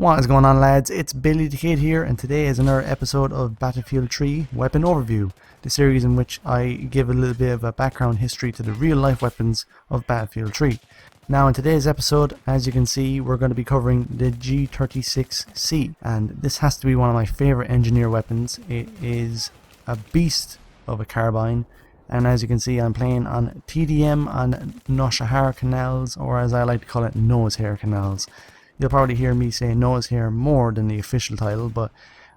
What is going on, lads? It's Billy the Kid here, and today is another episode of Battlefield 3 Weapon Overview, the series in which I give a little bit of a background history to the real life weapons of Battlefield 3. Now in today's episode, as you can see, we're going to be covering the G-36C, and this has to be one of my favourite engineer weapons. It is a beast of a carbine, and as you can see, I'm playing on TDM on Noshahar canals, or as I like to call it, nose hair canals. You'll probably hear me say nose hair more than the official title, but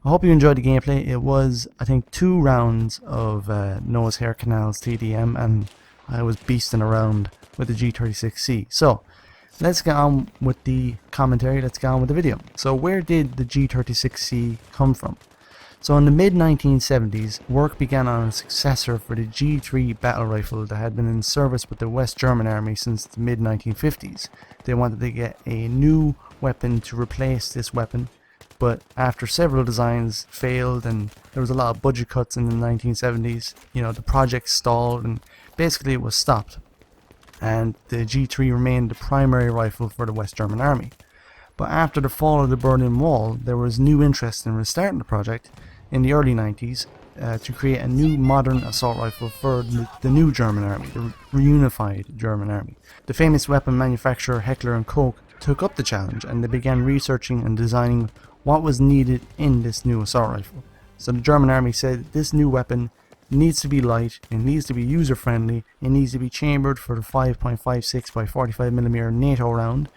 I hope you enjoyed the gameplay. It was, I think, 2 rounds of nose hair canals TDM, and I was beasting around with the G-36C. So let's get on with the commentary, let's get on with the video. So where did the G-36C come from? So in the mid-1970s, work began on a successor for the G3 battle rifle that had been in service with the West German army since the mid-1950s. They wanted to get a new weapon to replace this weapon, but after several designs failed and there was a lot of budget cuts in the 1970s, the project stalled and basically it was stopped. And the G3 remained the primary rifle for the West German army. But after the fall of the Berlin Wall, there was new interest in restarting the project in the early 90s to create a new modern assault rifle for the new German army, the reunified German army. The famous weapon manufacturer Heckler & Koch took up the challenge, and they began researching and designing what was needed in this new assault rifle. So the German army said this new weapon needs to be light, it needs to be user friendly, it needs to be chambered for the 5.56 by 45mm NATO round.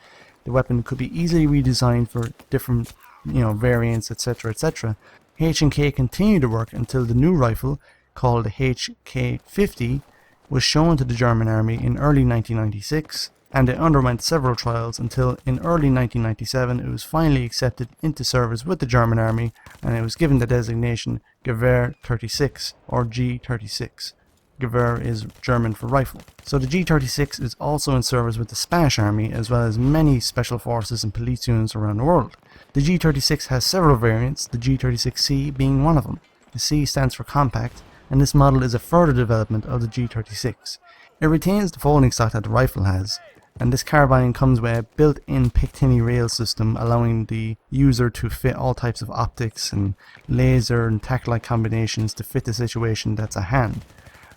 The weapon could be easily redesigned for different variants, etc, etc. H&K continued to work until the new rifle, called the HK50, was shown to the German army in early 1996, and it underwent several trials until in early 1997 it was finally accepted into service with the German army, and it was given the designation Gewehr 36 or G36. Gewehr is German for rifle. So the G36 is also in service with the Spanish army, as well as many special forces and police units around the world. The G36 has several variants, the G36C being one of them. The C stands for compact, and this model is a further development of the G36. It retains the folding stock that the rifle has, and this carbine comes with a built-in Picatinny rail system, allowing the user to fit all types of optics and laser and tac-like combinations to fit the situation that's at hand.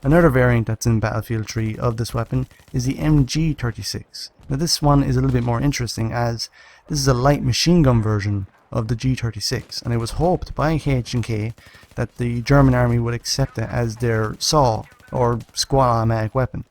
Another variant that's in Battlefield 3 of this weapon is the MG36. Now this one is a little bit more interesting, as this is a light machine gun version of the G36, and it was hoped by H&K that the German army would accept it as their SAW or squad automatic weapon.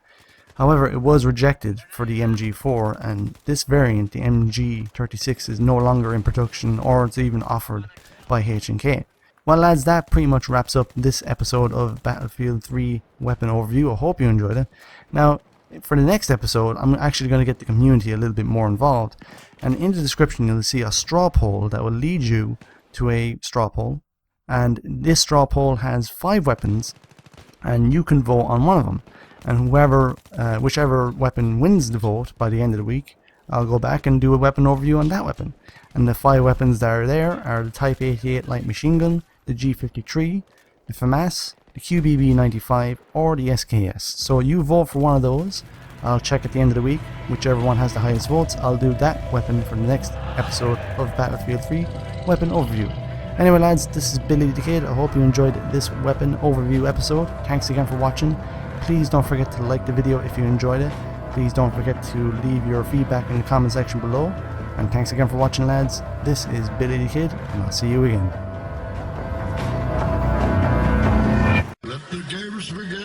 However, it was rejected for the MG4, and this variant, the MG36, is no longer in production, or it's even offered by H&K. Well, lads, that pretty much wraps up this episode of Battlefield 3 Weapon Overview. I hope you enjoyed it. Now, for the next episode, I'm actually going to get the community a little bit more involved, and in the description you'll see a straw poll that will lead you to a straw poll, and this straw poll has 5 weapons, and you can vote on one of them. And whichever weapon wins the vote by the end of the week, I'll go back and do a weapon overview on that weapon. And the 5 weapons that are there are the Type 88 light machine gun, the G53, the FAMAS, the QBB95, or the SKS. So you vote for one of those. I'll check at the end of the week. Whichever one has the highest votes, I'll do that weapon for the next episode of Battlefield 3 Weapon Overview. Anyway, lads, this is Billy the Kid. I hope you enjoyed this weapon overview episode. Thanks again for watching. Please don't forget to like the video if you enjoyed it. Please don't forget to leave your feedback in the comment section below. And thanks again for watching, lads. This is Billy the Kid, and I'll see you again. Let the gamers begin.